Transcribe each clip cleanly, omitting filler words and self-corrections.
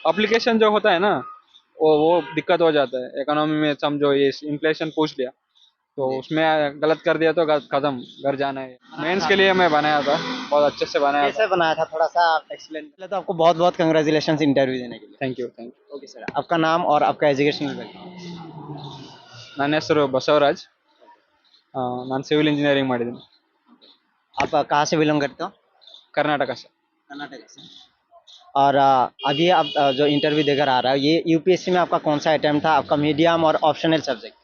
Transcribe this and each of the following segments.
Application जो होता है ना, वो दिक्कत हो जाता है इकोनॉमी में। समझो ये इन्फ्लेशन पूछ लिया तो जी। उसमें गलत कर दिया तो खत्म, घर जाना है। बनाया मेंस था के लिए आपने? मैं बनाया था, बहुत अच्छे से बनाया था। कैसे बनाया था थोड़ा सा आप एक्सप्लेन। पहले तो आपको बहुत बहुत कंग्रेचुलेशन इंटरव्यू देने के लिए। Thank you, thank okay sir, आपका नाम और आपका एजुकेशन बैकग्राउंड। ಯು. ನನ್ನ ಹೆಸರು ಬಸವರಾಜ್. ನಾನು ಸಿವಿಲ್ ಇಂಜಿನಿಯರಿಂಗ್ ಮಾಡಿದ್ದೀನಿ, आप कहाँ से बिलोंग करते हो? ಕರ್ನಾಟಕ ಸರ್. कर्नाटक से। और अभी आप जो इंटरव्यू देकर आ रहा है ये यूपीएससी में आपका कौन सा अटेम्प्ट था, आपका मीडियम और ऑप्शनल सब्जेक्ट?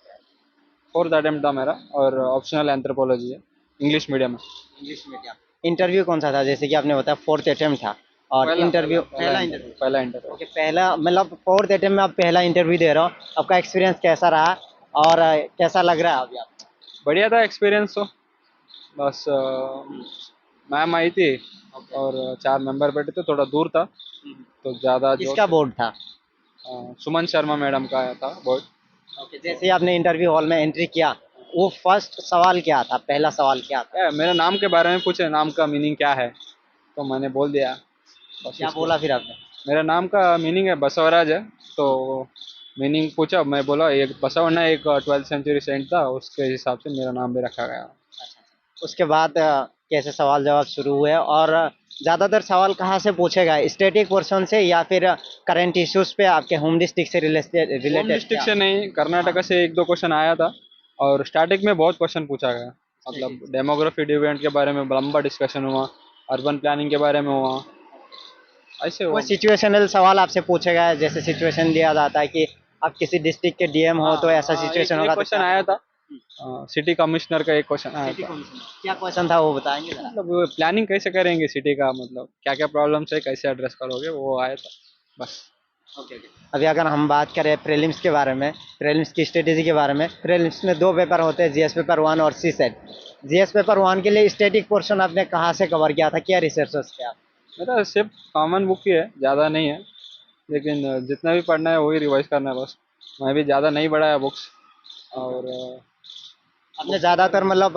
फोर्थ अटेम्प्ट था मेरा, और ऑप्शनल एंथ्रोपोलॉजी है, इंग्लिश मीडियम है. English medium. इंटरव्यू कौन सा था, जैसे कि आपने बताया फोर्थ अटेम्प्ट था, और पहला पहला इंटरव्यू पहला पहला इंटरव्यू, इंटरव्यू। पहला इंटरव्यू. ओके, पहला मतलब फोर्थ अटेम्प्ट में आप पहला इंटरव्यू दे रहे हो, आपका एक्सपीरियंस कैसा रहा और कैसा लग रहा है अभी आप? बढ़िया था एक्सपीरियंस तो. बस मैम आई थी ओके। और चार मेंबर बैठे थे, थोड़ा दूर था तो ज़्यादा जोर किसका से. बोर्ड था? सुमन शर्मा मैडम का आया था बोर्ड. ओके, जैसे ही आपने इंटरव्यू हॉल में एंट्री किया, वो फर्स्ट सवाल क्या था, पहला सवाल क्या था? मेरे नाम के बारे में पूछे, नाम का मीनिंग क्या है, तो मैंने बोल दिया. बस क्या उसके, बोला फिर आपने? मेरा नाम का मीनिंग है बसवराज है, तो मीनिंग पूछा. मैं बोला एक बसवಣ್ಣ एक 12th सेंचुरी सेंट था, उसके हिसाब से मेरा नाम भी रखा गया. उसके बाद कैसे सवाल जवाब शुरू हुए, और ज़्यादातर सवाल कहाँ से पूछे गए, स्टैटिक पोर्शन से या फिर करंट इश्यूज पे आपके होम डिस्ट्रिक्ट से रिलेटेड होम रिलेटेड डिस्ट्रिक्ट क्या? से नहीं, कर्नाटका से एक दो क्वेश्चन आया था, और स्टार्टिंग में बहुत क्वेश्चन पूछा गया. मतलब डेमोग्राफी डिविडेंड के बारे में लंबा डिस्कशन हुआ, अर्बन प्लानिंग के बारे में हुआ, ऐसे कोई हुआ. सिचुएशनल सवाल आपसे पूछे गए, जैसे सिचुएशन दिया जाता है कि आप किसी डिस्ट्रिक्ट के डीएम हो हाँ तो ऐसा हाँ, एक सिचुएशन एक होगा तो क्वेश्चन क्या आया करोगे? था. सिटी कमिश्नर का एक क्वेश्चन आया सिटी था. कमिश्नर क्या क्वेश्चन था वो बताएंगे जरा? मतलब प्लानिंग कैसे करेंगे सिटी का, मतलब क्या क्या प्रॉब्लम्स है, कैसे एड्रेस करोगे, वो आया था बस. Okay okay. अभी अगर हम बात करें प्रीलिम्स के बारे में, प्रीलिम्स की स्ट्रेटेजी के बारे में, प्रीलिम्स में दो पेपर होते हैं, जीएस पेपर वन और सी सेट। जीएस पेपर वन के लिए स्टैटिक पोर्शन आपने कहाँ से कवर किया था, क्या रिसर्चेस किया? मेरा सिर्फ कॉमन बुक ही है, ज़्यादा नहीं है, लेकिन जितना भी पढ़ना है वही रिवाइज करना है बस. मैं भी ज़्यादा नहीं पढ़ा है बुक्स. और आपने ज़्यादातर मतलब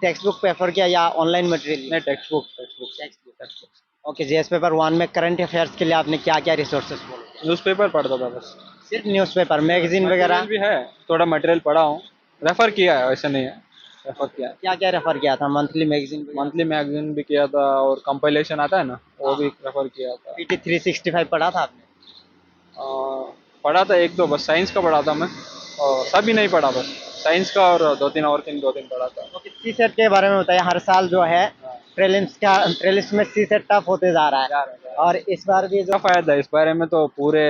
टेक्स्ट बुक प्रेफर किया या ऑनलाइन मटेरियल? नहीं, text book, text book, text book. Text book. Okay, GS paper one में करंट अफेयर्स के लिए आपने क्या क्या रिसोर्सेज फॉलो किया? न्यूज़पेपर पढ़ता था बस. सिर्फ न्यूज़पेपर, मैगजीन मटेरियल वगैरह? भी है, थोड़ा मटेरियल पढ़ा हूँ, रेफर किया है, वैसे नहीं है, रेफर किया है. क्या क्या रेफर किया था, मंथली मैगजीन वगैरह? मंथली मैगजीन भी किया था, और कंपाइलेशन आता है ना, वो हाँ भी हाँ। रेफर किया था. पीटी 365 पढ़ा था आपने? अ, पढ़ा था एक दो, बस साइंस का पढ़ा था मैं, और सभी नहीं पढ़ा, बस साइंस का और दो तीन पढ़ा था. ओके, सी सेट के बारे में बताइए। हर साल जो है हाँ, प्रीलिम्स में सी सेट टफ होते जा रहा है, जा और इस बार भी क्या जो। फायदा है इस बारे में, तो पूरे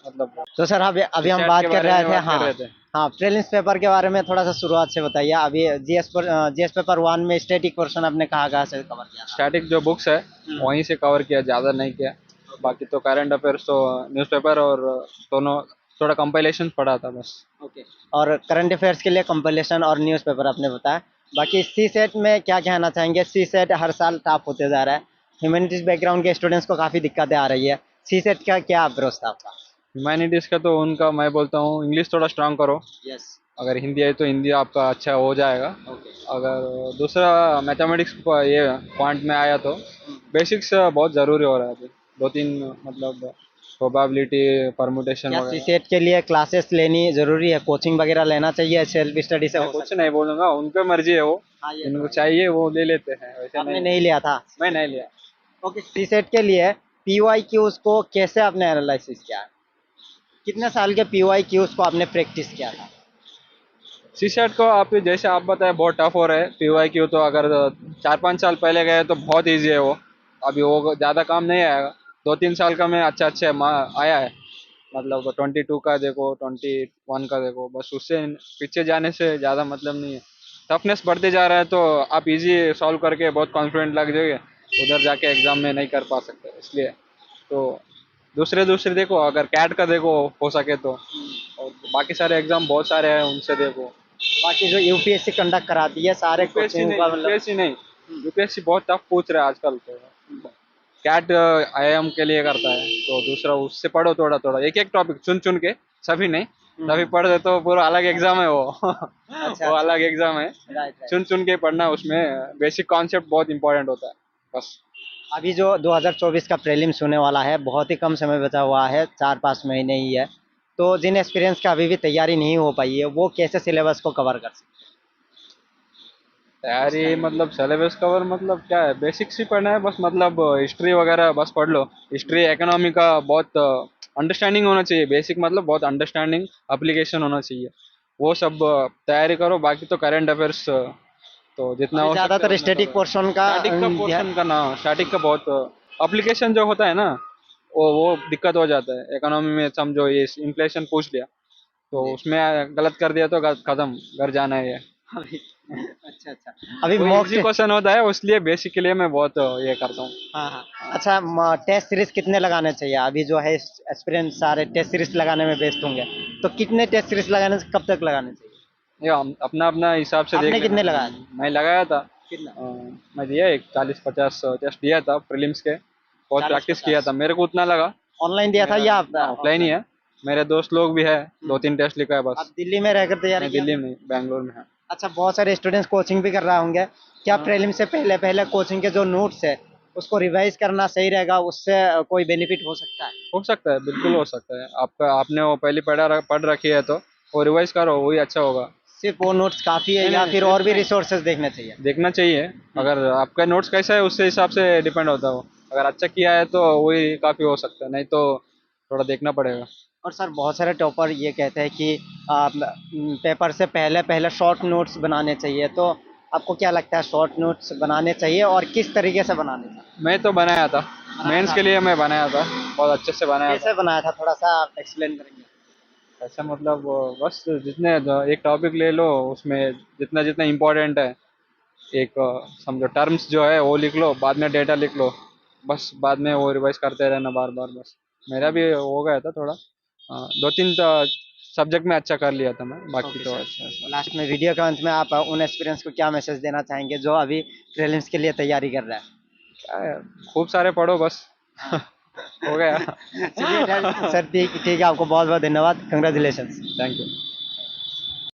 मतलब तो सर अभी अभी हम रिसर्च बात के कर बारे रहे में थे, बात कर हाँ रहे थे. हाँ, प्रीलिम्स पेपर के बारे में थोड़ा सा शुरुआत से बताइए। अभी जीएस पेपर वन में स्टैटिक पोर्शन आपने कहाँ कहाँ से कवर किया था? स्टैटिक जो बुक्स है वहीं से कवर किया, ज़्यादा नहीं किया. बाकी तो करंट अफेयर्स तो न्यूज़पेपर और दोनों, थोड़ा कंपाइलेशन पढ़ा था बस. ओके। और करंट अफेयर्स के लिए कंपाइलेशन और न्यूज़पेपर आपने बताया। बाकी सी सेट में क्या कहना चाहेंगे? सी सेट हर साल टफ होते जा रहा है, ह्यूमैनिटीज बैकग्राउंड के स्टूडेंट्स को काफ़ी दिक्कतें आ रही है। सी सेट का क्या अप्रोच था आपका? ह्यूमैनिटीज़ का तो उनका मैं बोलता हूँ इंग्लिश थोड़ा स्ट्रांग करो. यस। अगर हिंदी है तो हिंदी आपका अच्छा हो जाएगा. ओके। अगर दूसरा मैथमेटिक्स ये क्वांट में आया तो बेसिक्स बहुत ज़रूरी हो रहा है अभी. दो तीन मतलब प्रोबेबिलिटी, परमुटेशन क्या सी वगैरह. सेट के लिए क्लासेस लेनी ज़रूरी है, कोचिंग वगैरह लेना चाहिए, सेल्फ स्टडी से मैं हो कुछ सकता नहीं है? बोलूँगा, उनका मर्जी है वो, हाँ ये तो जिनको है। चाहिए वो ले लेते हैं, वैसे आपने नहीं. नहीं लिया था? मैं नहीं लिया. ओके, सी सेट के लिए पीवाई क्यूज को कैसे आपने एनालिसिस किया है? कितने साल के पीवाई क्यूज को आपने प्रैक्टिस किया था? सी सेट को आप जैसे आप बताए बहुत टफ हो रहा है. पी वाई क्यू तो अगर 4 5 साल पहले गए तो बहुत ईजी है वो, अभी वो ज़्यादा काम नहीं आएगा. 2 3 साल का में अच्छा अच्छा आया है. मतलब 22 का देखो, 21 का देखो, बस उससे पीछे जाने से ज़्यादा मतलब नहीं है. टफनेस बढ़ते जा रहा है तो आप इजी सॉल्व करके बहुत कॉन्फिडेंट लग जाइए, उधर जाके एग्जाम में नहीं कर पा सकते, इसलिए. तो दूसरे दूसरे देखो, अगर कैट का देखो हो सके तो, और बाकी सारे एग्जाम बहुत सारे हैं, उनसे देखो. बाकी जो यूपीएससी कंडक्ट कराती है सारे यूपीएससी कोचिंग नहीं, का मतलब। यूपीएससी नहीं, यूपीएससी बहुत टफ पूछ रहा है आजकल तो. कैट आईआईएम के लिए करता है, तो दूसरा उससे पढ़ो थोड़ा थोड़ा, एक एक टॉपिक चुन चुन के, सभी नहीं. सभी पढ़ दे तो पूरा अलग एग्जाम है वो. अच्छा वो अच्छा। अलग एग्जाम है. Right right. चुन चुन के पढ़ना, उसमें बेसिक कॉन्सेप्ट बहुत इंपॉर्टेंट होता है बस. अभी जो 2024 का प्रीलिम्स होने वाला है, बहुत ही कम समय बचा हुआ है, 4-5 महीने ही है। तो जिन एस्पिरेंट्स का अभी भी तैयारी नहीं हो पाई है, वो कैसे सिलेबस को कवर कर सकते हैं इस तैयारी टाइम में? मतलब सिलेबस कवर मतलब क्या है, बेसिक्स ही पढ़ना है बस, मतलब हिस्ट्री वगैरह बस पढ़ लो। हिस्ट्री इकोनॉमी का बहुत अंडरस्टैंडिंग होना चाहिए, बेसिक मतलब बहुत अंडरस्टैंडिंग एप्लीकेशन होना चाहिए। वो सब तैयारी करो, बाकी तो करंट अफेयर्स तो जितना अभी हो सकता है ज़्यादातर उतना स्टैटिक करो। पोर्शन का स्टैटिक का पोर्शन का ना, स्टैटिक का बहुत एप्लीकेशन जो होता है ना, वो दिक्कत हो जाता है इकोनॉमी में। समझो ये इन्फ्लेशन पूछ लिया, तो जी। उसमें गलत कर दिया तो खत्म, घर जाना है ये। अभी अच्छा, अच्छा। अभी वो मॉक इजी क्वेश्चन होता है, इसलिए बेसिकली मैं बहुत ये करता हूँ। हाँ, हाँ। अच्छा टेस्ट सीरीज़ कितने लगाने चाहिए? अभी जो है एस्पिरेंट सारे टेस्ट सीरीज़ लगाने में व्यस्त होंगे। तो कितने टेस्ट सीरीज़ लगाने से कब तक लगाने चाहिए? ये अपना अपना हिसाब से देख आपने लेना। कितने लगाए? मैं लगाया था। कितना? अ, मैं दिया एक 40-50 टेस्ट दिया था प्रीलिम्स के। बहुत प्रैक्टिस किया 40-50 था, मेरे को उतना लगा। ऑनलाइन दिया था मेरा या आप ना ऑफलाइन ही ऑफलाइन? है। मेरे दोस्त लोग भी है, हुँ। 2-3 टेस्ट लिखा है आप बस। दिल्ली में रहकर तैयारी मैं किया दिल्ली था? में, बैंगलोर में है। अच्छा, बहुत सारे स्टूडेंट्स कोचिंग भी कर रहे होंगे। क्या हाँ, प्रीलिम से पहले-पहले कोचिंग के जो नोट्स है, उसको रिवाइज़ करना सही रहेगा, उससे कोई बेनिफिट हो सकता है? हो सकता है, बिल्कुल हो सकता है। आपका आपने वो पहले पढ़ रखी है तो वो रिवाइज करो, वही अच्छा होगा। सिर्फ़ वो नोट्स काफ़ी है नहीं नहीं या नहीं, फिर और सिर्फ भी नहीं, रिसोर्सेज़ देखने चाहिए? देखना चाहिए। हुँ। अगर आपका नोट्स कैसा है उससे हिसाब से डिपेंड होता है वो। अगर अच्छा किया है तो वही काफ़ी हो सकता है, नहीं तो थोड़ा देखना पड़ेगा। और सर बहुत सारे टॉपर ये कहते हैं कि पेपर से पहले-पहले शॉर्ट नोट्स बनाने चाहिए, तो आपको क्या लगता है शॉर्ट नोट्स बनाने चाहिए और किस तरीके से बनाने चाहिए? मैं तो बनाया था, बनाया था मेंस के आपने? लिए मैं बनाया था, बहुत अच्छे से बनाया था। कैसे बनाया था थोड़ा-सा आप एक्सप्लेन करेंगे? ऐसा मतलब बस जितने एक टॉपिक ले लो, उसमें जितना जितना इम्पोर्टेंट है, एक समझो टर्म्स जो है वो लिख लो, बाद में डेटा लिख लो। बस बाद में वो रिवाइज करते रहना बार बार बस। मेरा भी हो गया था थोड़ा, 2-3 सब्जेक्ट में अच्छा कर लिया था मैं, बाकी ओके तो सर। अच्छा ऐसा। लास्ट में वीडियो के अंत में आप उन एस्पिरेंट्स को क्या मैसेज देना चाहेंगे जो अभी प्रीलिम्स के लिए तैयारी कर रहा है? क्या है, खूब सारे पढ़ो बस। हाँ। हो गया। चलिए सर ठीक ठीक है आपको बहुत-बहुत धन्यवाद। कांग्रेचुलेशंस। Thank you.